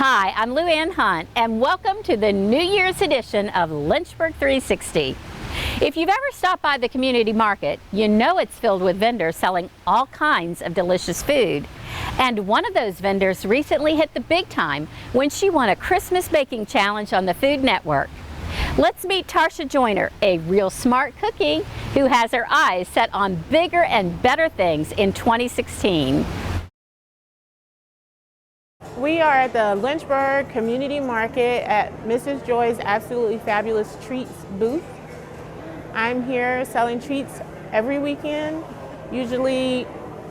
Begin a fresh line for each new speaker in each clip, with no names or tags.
Hi, I'm Lou Ann Hunt, and welcome to the New Year's edition of Lynchburg 360. If you've ever stopped by the community market, you know it's filled with vendors selling all kinds of delicious food. And one of those vendors recently hit the big time when she won a Christmas baking challenge on the Food Network. Let's meet Tarsha Joyner, a real smart cookie who has her eyes set on bigger and better things in 2016.
We are at the Lynchburg Community Market at Mrs. Joy's Absolutely Fabulous Treats booth. I'm here selling treats every weekend, usually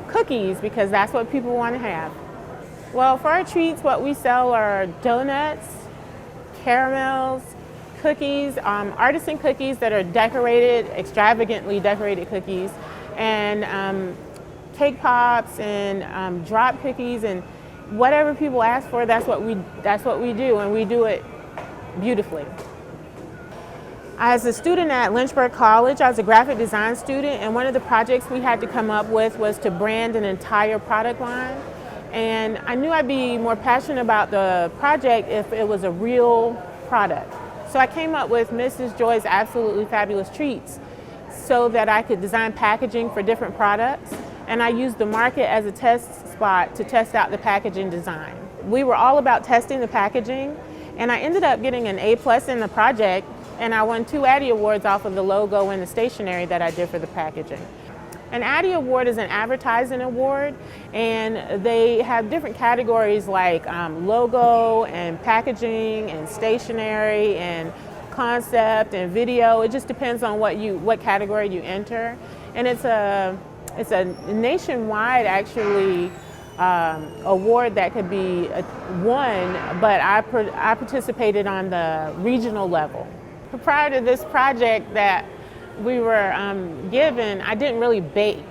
cookies because that's what people want to have. Well, for our treats, what we sell are donuts, caramels, cookies, artisan cookies that are decorated, extravagantly decorated cookies, and cake pops and drop cookies, and whatever people ask for, that's what we do, and we do it beautifully. As a student at Lynchburg College, I was a graphic design student, and one of the projects we had to come up with was to brand an entire product line. And I knew I'd be more passionate about the project if it was a real product. So I came up with Mrs. Joy's Absolutely Fabulous Treats so that I could design packaging for different products. And I used the market as a test spot to test out the packaging design. We were all about testing the packaging, and I ended up getting an A+ in the project, and I won 2 Addy Awards off of the logo and the stationery that I did for the packaging. An Addy Award is an advertising award, and they have different categories like logo and packaging and stationery and concept and video. It just depends on what category you enter, and it's a nationwide actually award that could be won, but I participated on the regional level. Prior to this project that we were given, I didn't really bake.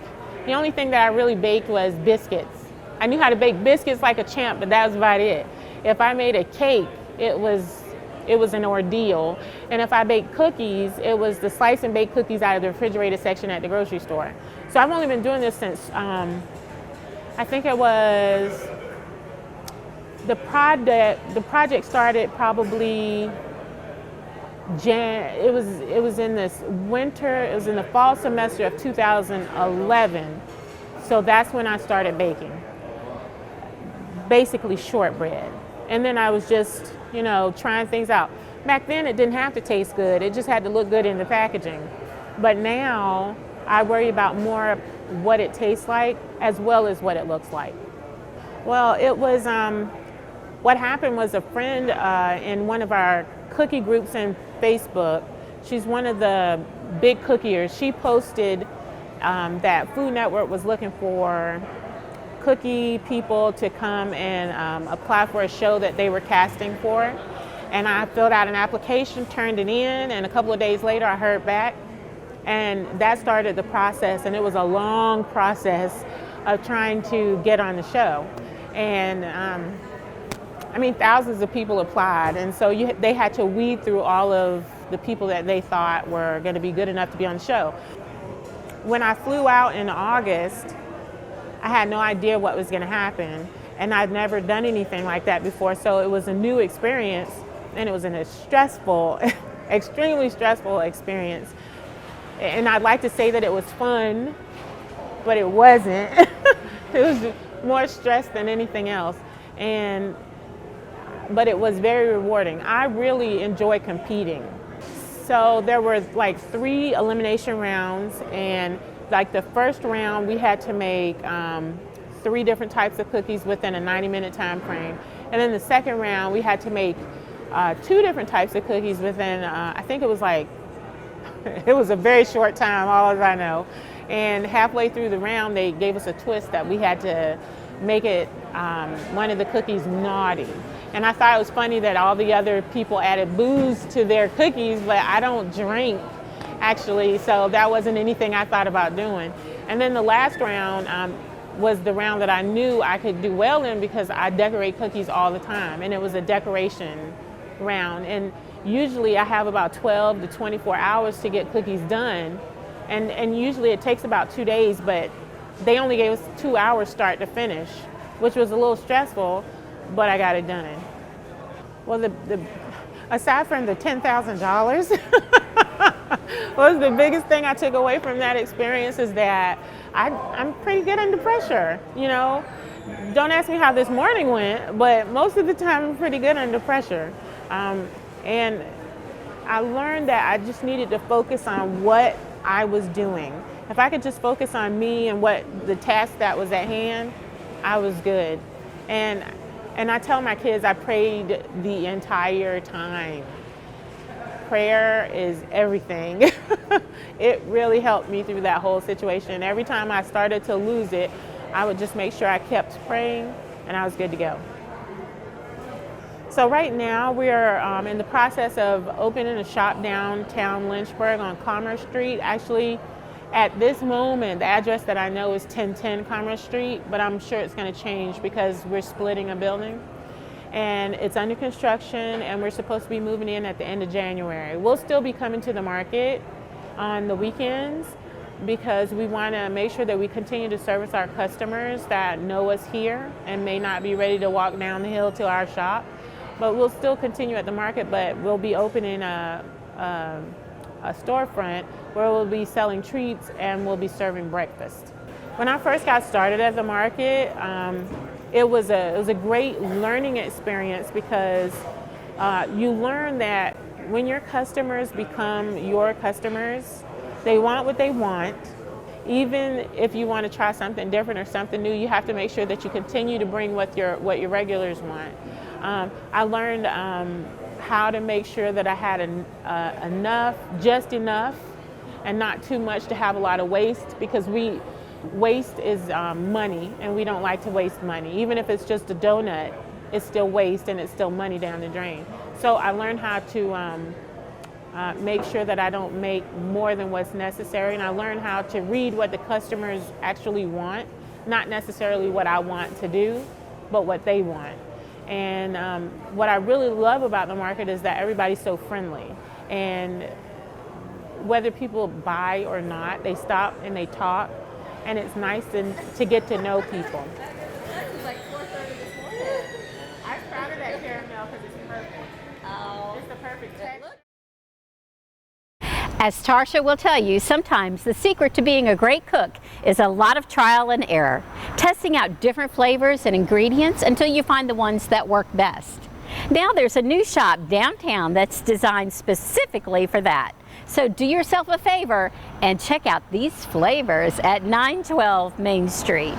The only thing that I really baked was biscuits. I knew how to bake biscuits like a champ, but that was about it. If I made a cake, it was an ordeal. And if I baked cookies, it was the slice and bake cookies out of the refrigerated section at the grocery store. So I've only been doing this since, I think it was, the project started probably, it was in this winter, it was in the fall semester of 2011. So that's when I started baking. Basically shortbread. And then I was just, trying things out. Back then it didn't have to taste good, it just had to look good in the packaging. But now I worry about more what it tastes like as well as what it looks like. Well, it was, what happened was a friend in one of our cookie groups in Facebook, she's one of the big cookiers, she posted that Food Network was looking for cookie people to come and apply for a show that they were casting for. And I filled out an application, turned it in, and a couple of days later I heard back. And that started the process, and it was a long process of trying to get on the show. And thousands of people applied, and so they had to weed through all of the people that they thought were going to be good enough to be on the show. When I flew out in August, I had no idea what was going to happen, and I'd never done anything like that before, so it was a new experience, and it was a stressful, extremely stressful experience. And I'd like to say that it was fun, but it wasn't. It was more stress than anything else, but it was very rewarding. I really enjoy competing. So there were like 3 elimination rounds, and like the first round we had to make 3 different types of cookies within a 90-minute time frame. And then the second round we had to make 2 different types of cookies within, I think it was like, it was a very short time, all as I know. And halfway through the round they gave us a twist that we had to make it, one of the cookies naughty. And I thought it was funny that all the other people added booze to their cookies, but I don't drink, actually, so that wasn't anything I thought about doing. And then the last round was the round that I knew I could do well in because I decorate cookies all the time, and it was a decoration round. And usually I have about 12 to 24 hours to get cookies done, and usually it takes about 2 days, but they only gave us 2 hours start to finish, which was a little stressful, but I got it done. Well, aside from the $10,000, was the biggest thing I took away from that experience is that I'm pretty good under pressure. You know, don't ask me how this morning went, but most of the time I'm pretty good under pressure. And I learned that I just needed to focus on what I was doing. If I could just focus on me and what the task that was at hand, I was good. And I tell my kids I prayed the entire time. Prayer is everything. It really helped me through that whole situation. Every time I started to lose it, I would just make sure I kept praying and I was good to go. So right now we are in the process of opening a shop downtown Lynchburg on Commerce Street. Actually, at this moment, the address that I know is 1010 Commerce Street, but I'm sure it's going to change because we're splitting a building. And it's under construction and we're supposed to be moving in at the end of January. We'll still be coming to the market on the weekends because we want to make sure that we continue to service our customers that know us here and may not be ready to walk down the hill to our shop. But we'll still continue at the market, but we'll be opening a storefront where we'll be selling treats and we'll be serving breakfast. When I first got started at the market, it was a great learning experience because you learn that when your customers become your customers, they want what they want. Even if you want to try something different or something new, you have to make sure that you continue to bring what your regulars want. I learned how to make sure that I had just enough, and not too much to have a lot of waste, because waste is money, and we don't like to waste money. Even if it's just a donut, it's still waste and it's still money down the drain. So I learned how to make sure that I don't make more than what's necessary, and I learned how to read what the customers actually want, not necessarily what I want to do, but what they want. And what I really love about the market is that everybody's so friendly, and whether people buy or not, they stop and they talk, and it's nice to get to know people.
It's like 4:30 this morning.
I sprouted that caramel because it's perfect.
Oh,
It's the perfect texture.
As Tarsha will tell you, sometimes the secret to being a great cook is a lot of trial and error, testing out different flavors and ingredients until you find the ones that work best. Now there's a new shop downtown that's designed specifically for that. So do yourself a favor and check out these flavors at 912 Main Street.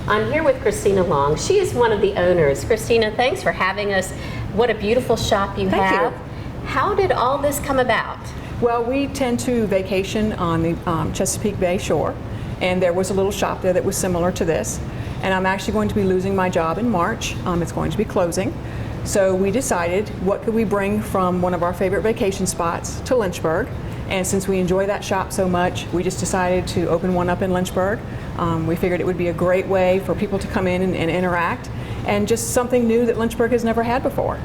I'm here with Christina Long. She is one of the owners. Christina, thanks for having us. What a beautiful shop you have.
Thank you.
How did all this come about?
Well, we tend to vacation on the Chesapeake Bay shore, and there was a little shop there that was similar to this. And I'm actually going to be losing my job in March. It's going to be closing. So we decided, what could we bring from one of our favorite vacation spots to Lynchburg? And since we enjoy that shop so much, we just decided to open one up in Lynchburg. We figured it would be a great way for people to come in and interact, and just something new that Lynchburg has never had before.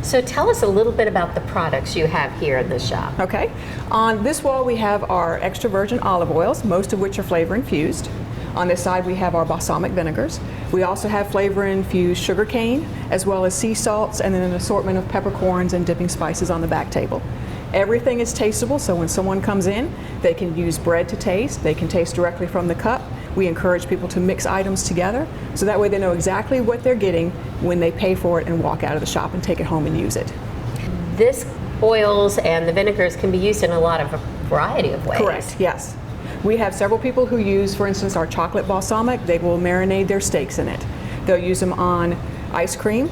So tell us a little bit about the products you have here in the shop.
Okay. On this wall we have our extra virgin olive oils, most of which are flavor infused. On this side we have our balsamic vinegars. We also have flavor infused sugar cane, as well as sea salts, and then an assortment of peppercorns and dipping spices on the back table. Everything is tasteable, so when someone comes in, they can use bread to taste. They can taste directly from the cup. We encourage people to mix items together, so that way they know exactly what they're getting when they pay for it and walk out of the shop and take it home and use it.
This oils and the vinegars can be used in a lot of variety of ways.
Correct, yes. We have several people who use, for instance, our chocolate balsamic. They will marinate their steaks in it. They'll use them on ice cream.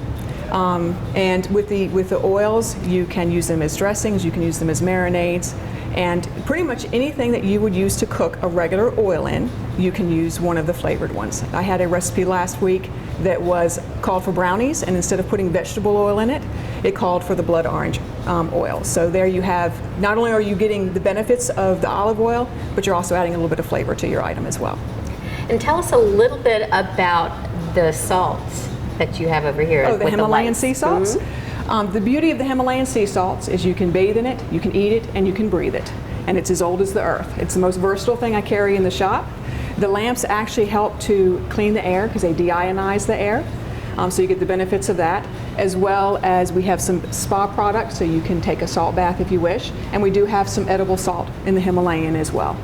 And with the oils, you can use them as dressings, you can use them as marinades, and pretty much anything that you would use to cook a regular oil in, you can use one of the flavored ones. I had a recipe last week that called for brownies, and instead of putting vegetable oil in it, it called for the blood orange oil. So there you have, not only are you getting the benefits of the olive oil, but you're also adding a little bit of flavor to your item as well.
And tell us a little bit about the salts that you have over here.
Oh, the Himalayan sea salts?
Mm-hmm.
The beauty of the Himalayan sea salts is you can bathe in it, you can eat it, and you can breathe it. And it's as old as the earth. It's the most versatile thing I carry in the shop. The lamps actually help to clean the air because they deionize the air. So you get the benefits of that, as well as we have some spa products, so you can take a salt bath if you wish. And we do have some edible salt in the Himalayan as well.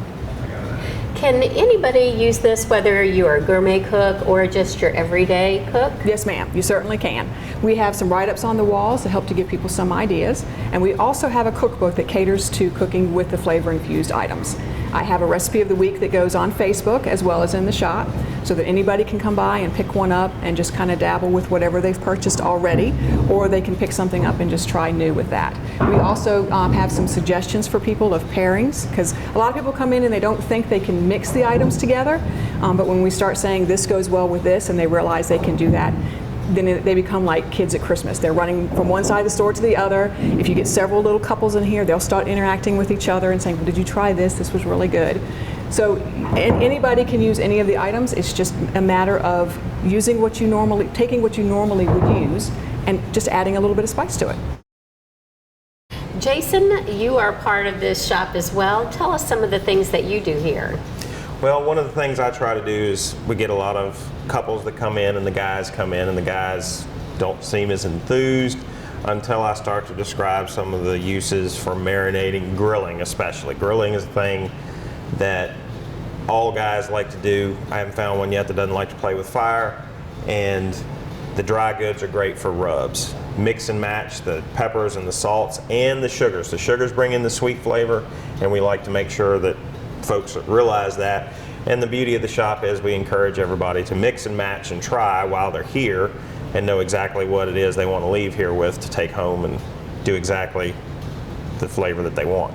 Can anybody use this, whether you're a gourmet cook or just your everyday cook?
Yes, ma'am, you certainly can. We have some write-ups on the walls to help to give people some ideas, and we also have a cookbook that caters to cooking with the flavor-infused items. I have a recipe of the week that goes on Facebook as well as in the shop, so that anybody can come by and pick one up and just kind of dabble with whatever they've purchased already, or they can pick something up and just try new with that. We also have some suggestions for people of pairings, because a lot of people come in and they don't think they can mix the items together, but when we start saying this goes well with this and they realize they can do that, then they become like kids at Christmas. They're running from one side of the store to the other. If you get several little couples in here, they'll start interacting with each other and saying, well, did you try this? This was really good. So anybody can use any of the items. It's just a matter of taking what you normally would use and just adding a little bit of spice to it.
Jason, you are part of this shop as well. Tell us some of the things that you do here.
Well, one of the things I try to do is we get a lot of couples that come in and the guys come in and the guys don't seem as enthused until I start to describe some of the uses for marinating, grilling especially. Grilling is a thing that all guys like to do. I haven't found one yet that doesn't like to play with fire, and the dry goods are great for rubs. Mix and match the peppers and the salts and the sugars. The sugars bring in the sweet flavor, and we like to make sure that folks realize that. And the beauty of the shop is we encourage everybody to mix and match and try while they're here and know exactly what it is they want to leave here with to take home and do exactly the flavor that they want.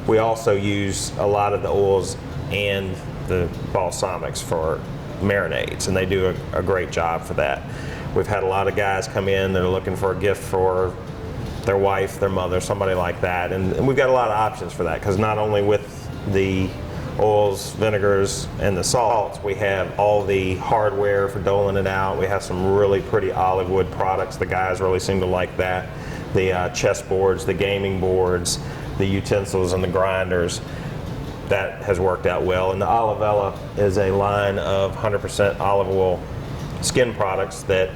We also use a lot of the oils and the balsamics for marinades, and they do a great job for that. We've had a lot of guys come in that are looking for a gift for their wife, their mother, somebody like that, and we've got a lot of options for that, because not only with the oils, vinegars, and the salts, we have all the hardware for doling it out. We have some really pretty olive wood products. The guys really seem to like that. The chess boards, the gaming boards, the utensils, and the grinders. That has worked out well. And the Olivella is a line of 100% olive oil skin products that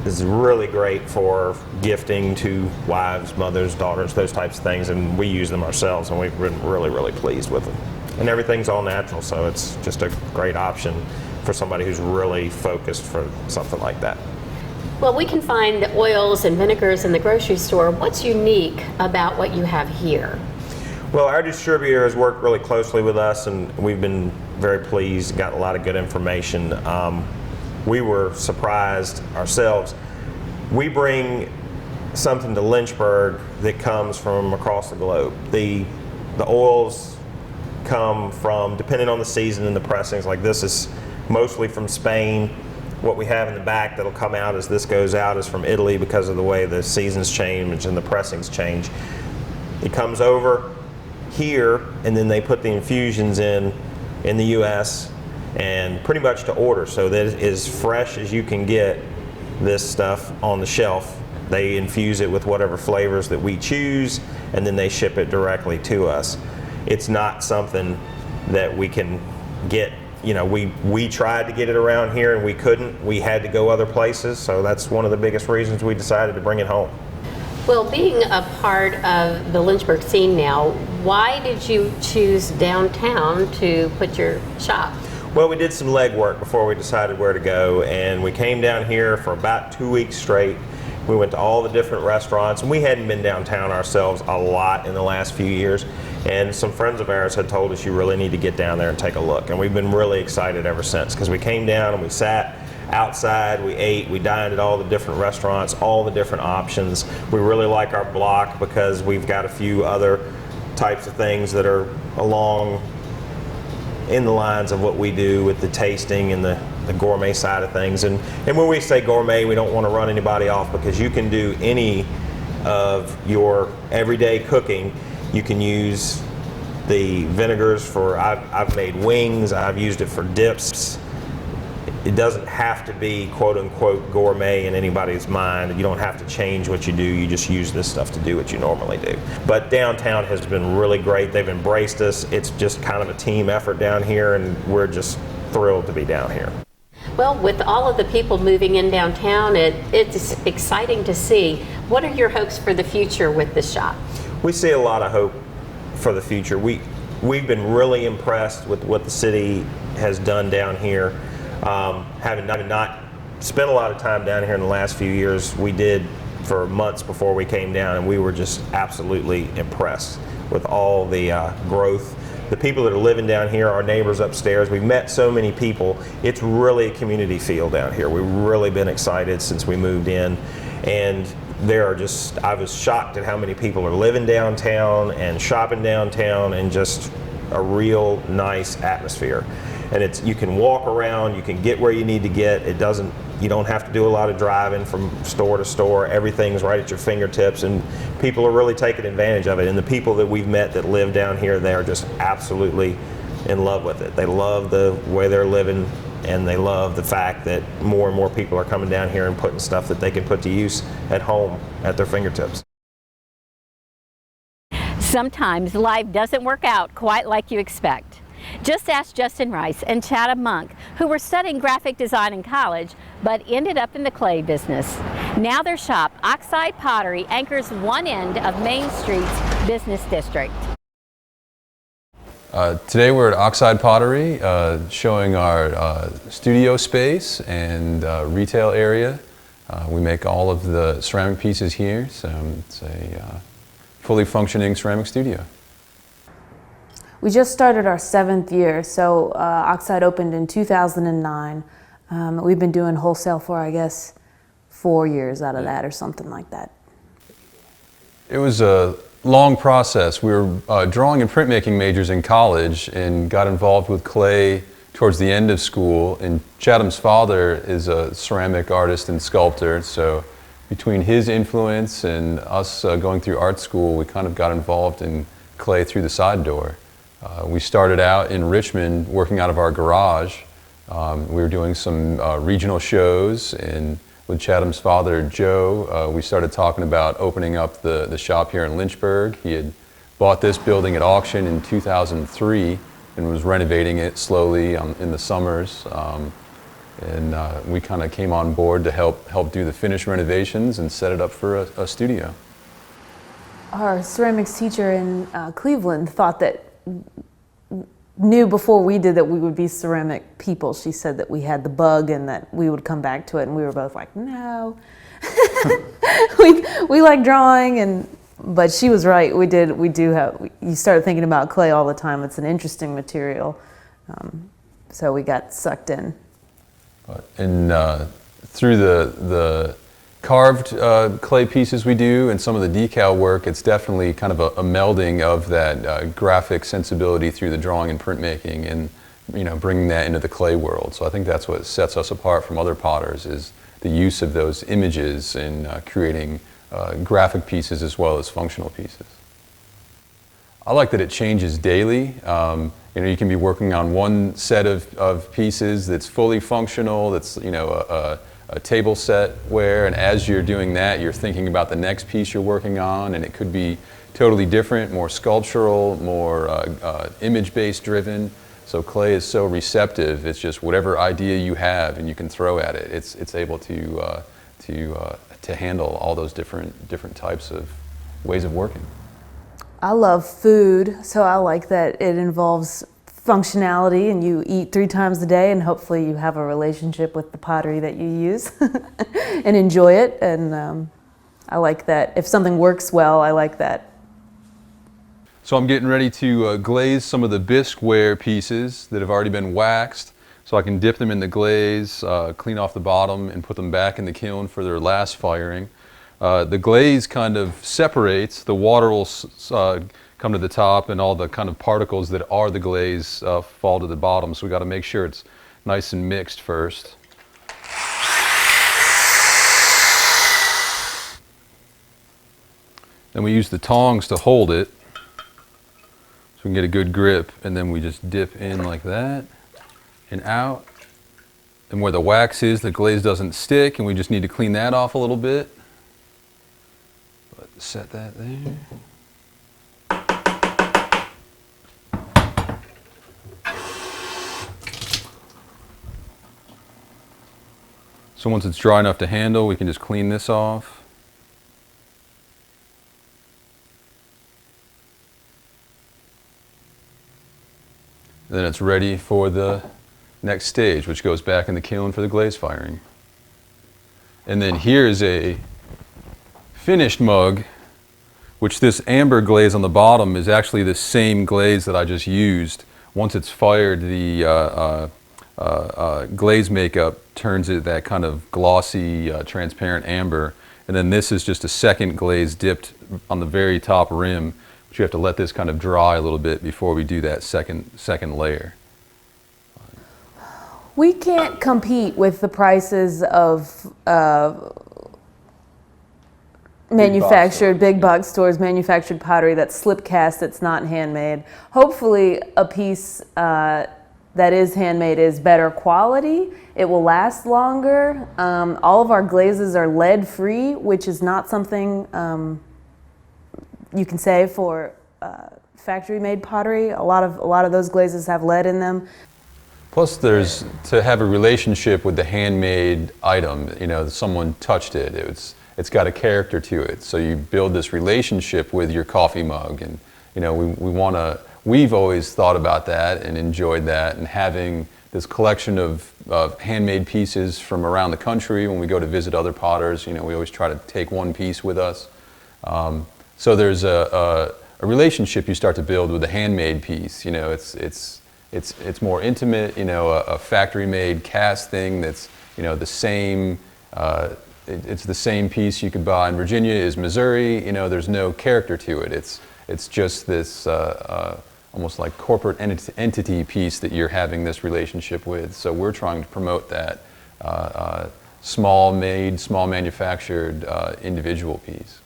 is really great for gifting to wives, mothers, daughters, those types of things, and we use them ourselves, and we've been really, really pleased with them. And everything's all natural, so it's just a great option for somebody who's really focused for something like that.
Well, we can find oils and vinegars in the grocery store. What's unique about what you have here?
Well, our distributor has worked really closely with us, and we've been very pleased, got a lot of good information. We were surprised ourselves. We bring something to Lynchburg that comes from across the globe. The oils come from, depending on the season and the pressings, like this is mostly from Spain. What we have in the back that'll come out as this goes out is from Italy, because of the way the seasons change and the pressings change. It comes over here, and then they put the infusions in the US, and pretty much to order, so that as fresh as you can get this stuff on the shelf. They infuse it with whatever flavors that we choose, and then they ship it directly to us. It's not something that we can get, you know, we tried to get it around here and we couldn't. We had to go other places, so that's one of the biggest reasons we decided to bring it home.
Well, being a part of the Lynchburg scene now, why did you choose downtown to put your shop?
Well, we did some legwork before we decided where to go, and we came down here for about 2 weeks straight. We went to all the different restaurants, and we hadn't been downtown ourselves a lot in the last few years, and some friends of ours had told us you really need to get down there and take a look, and we've been really excited ever since, because we came down and we sat outside, we ate, we dined at all the different restaurants, all the different options. We really like our block because we've got a few other types of things that are along in the lines of what we do with the tasting and the gourmet side of things. And when we say gourmet, we don't want to run anybody off, because you can do any of your everyday cooking. You can use the vinegars for, I've made wings, I've used it for dips. It doesn't have to be quote unquote gourmet in anybody's mind. You don't have to change what you do. You just use this stuff to do what you normally do. But downtown has been really great. They've embraced us. It's just kind of a team effort down here, and we're just thrilled to be down here.
Well, with all of the people moving in downtown, it's exciting to see. What are your hopes for the future with the shop?
We see a lot of hope for the future. We've been really impressed with what the city has done down here. Having not spent a lot of time down here in the last few years, we did for months before we came down, and we were just absolutely impressed with all the growth. The people that are living down here, our neighbors upstairs, we've met so many people. It's really a community feel down here. We've really been excited since we moved in, and I was shocked at how many people are living downtown and shopping downtown, and just a real nice atmosphere. And you can walk around, you can get where you need to get. You don't have to do a lot of driving from store to store. Everything's right at your fingertips, and people are really taking advantage of it. And the people that we've met that live down here, they are just absolutely in love with it. They love the way they're living, and they love the fact that more and more people are coming down here and putting stuff that they can put to use at home at their fingertips.
Sometimes life doesn't work out quite like you expect. Just ask Justin Rice and Chatham Monk, who were studying graphic design in college, but ended up in the clay business. Now their shop, Oxide Pottery, anchors one end of Main Street's business district.
Today we're at Oxide Pottery, showing our studio space and retail area. We make all of the ceramic pieces here, so it's a fully functioning ceramic studio.
We just started our 7th year, so Oxide opened in 2009. We've been doing wholesale for, I guess, 4 years out of that or something like that.
It was a long process. We were drawing and printmaking majors in college and got involved with clay towards the end of school. And Chatham's father is a ceramic artist and sculptor, so between his influence and us going through art school, we kind of got involved in clay through the side door. We started out in Richmond working out of our garage. We were doing some regional shows, and with Chatham's father, Joe, we started talking about opening up the shop here in Lynchburg. He had bought this building at auction in 2003 and was renovating it slowly in the summers. We kind of came on board to help do the finished renovations and set it up for a studio.
Our ceramics teacher in Cleveland knew before we did that we would be ceramic people. She said that we had the bug and that we would come back to it, and we were both like, no. we like drawing, but she was right. You started thinking about clay all the time. It's an interesting material, so we got sucked in.
And through the carved clay pieces we do and some of the decal work, it's definitely kind of a melding of that graphic sensibility through the drawing and printmaking, and bringing that into the clay world. So I think that's what sets us apart from other potters, is the use of those images in creating graphic pieces as well as functional pieces. I like that it changes daily. You can be working on one set of pieces that's fully functional, that's a table set ware, and as you're doing that, you're thinking about the next piece you're working on, and it could be totally different, more sculptural, more image-based driven. So clay is so receptive. It's just whatever idea you have and you can throw at it. It's able to handle all those different types of ways of working.
I love food, so I like that it involves functionality, and you eat 3 times a day, and hopefully you have a relationship with the pottery that you use and enjoy it. And I like that. If something works well, I like that.
So I'm getting ready to glaze some of the bisque ware pieces that have already been waxed, so I can dip them in the glaze, clean off the bottom, and put them back in the kiln for their last firing. The glaze kind of separates. The water will come to the top, and all the kind of particles that are the glaze fall to the bottom. So we got to make sure it's nice and mixed first. Then we use the tongs to hold it so we can get a good grip, and then we just dip in like that and out. And where the wax is, the glaze doesn't stick, and we just need to clean that off a little bit. Set that there. So once it's dry enough to handle, we can just clean this off. Then it's ready for the next stage, which goes back in the kiln for the glaze firing. And then here's a finished mug, which this amber glaze on the bottom is actually the same glaze that I just used. Once it's fired, the glaze makeup turns it that kind of glossy, transparent amber. And then this is just a second glaze dipped on the very top rim. But you have to let this kind of dry a little bit before we do that second layer.
We can't compete with the prices of manufactured, big box stores, manufactured pottery that's slip cast, that's not handmade. Hopefully a piece that is handmade is better quality. It will last longer. All of our glazes are lead free, which is not something you can say for factory made pottery. A lot of those glazes have lead in them.
Plus there's, to have a relationship with the handmade item, you know, someone touched it. It's got a character to it. So you build this relationship with your coffee mug, and you know, we've always thought about that and enjoyed that, and having this collection of handmade pieces from around the country. When we go to visit other potters, you know, we always try to take one piece with us. So there's a relationship you start to build with a handmade piece. You know, it's more intimate. You know, a factory-made cast thing that's, you know, the same. It's the same piece you could buy in Virginia is Missouri. You know, there's no character to it. It's just this almost like corporate entity piece that you're having this relationship with. So we're trying to promote that small made, small manufactured individual piece.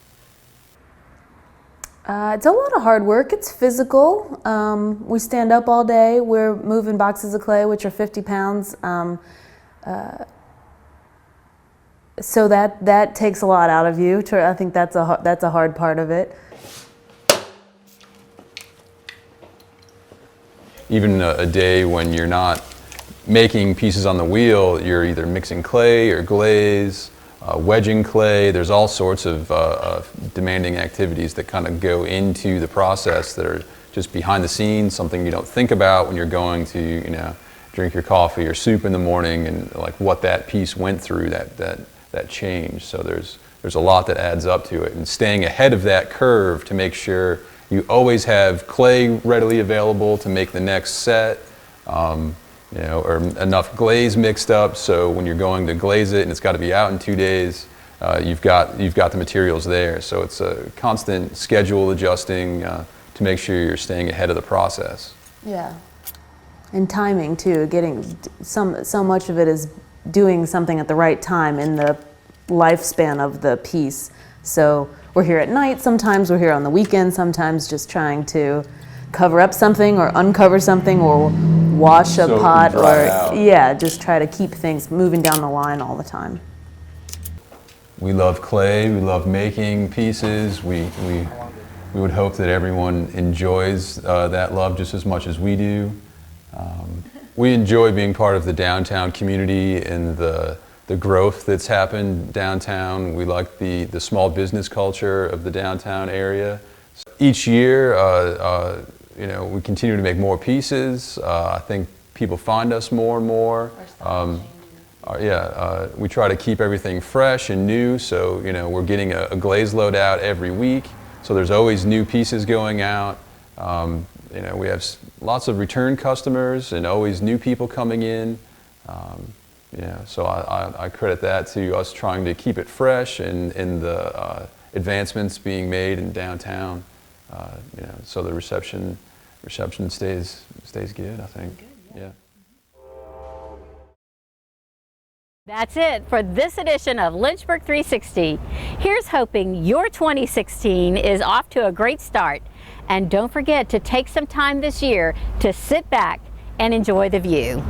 It's a lot of hard work. It's physical. We stand up all day. We're moving boxes of clay, which are 50 pounds. So that takes a lot out of you. I think that's a hard part of it.
Even a day when you're not making pieces on the wheel, you're either mixing clay or glaze, wedging clay. There's all sorts of demanding activities that kind of go into the process that are just behind the scenes, something you don't think about when you're going to, you know, drink your coffee or soup in the morning, and like what that piece went through, that change. So there's a lot that adds up to it, and staying ahead of that curve to make sure you always have clay readily available to make the next set, you know, or enough glaze mixed up so when you're going to glaze it and it's got to be out in 2 days, you've got the materials there. So it's a constant schedule adjusting to make sure you're staying ahead of the process.
Yeah, and timing too. Getting so much of it is doing something at the right time in the lifespan of the piece. So we're here at night, sometimes we're here on the weekend, sometimes just trying to cover up something or uncover something or wash a pot, or yeah, just try to keep things moving down the line all the time.
We love clay, we love making pieces. We would hope that everyone enjoys that love just as much as we do. We enjoy being part of the downtown community and the growth that's happened downtown. We like the small business culture of the downtown area. Each year, you know, we continue to make more pieces. I think people find us more and more. We try to keep everything fresh and new. So, you know, we're getting a glaze load out every week. So there's always new pieces going out. You know, we have lots of return customers and always new people coming in. Yeah, so I credit that to us trying to keep it fresh and the advancements being made in downtown. You know, so the reception stays good, I think. Good, yeah.
That's it for this edition of Lynchburg 360. Here's hoping your 2016 is off to a great start. And don't forget to take some time this year to sit back and enjoy the view.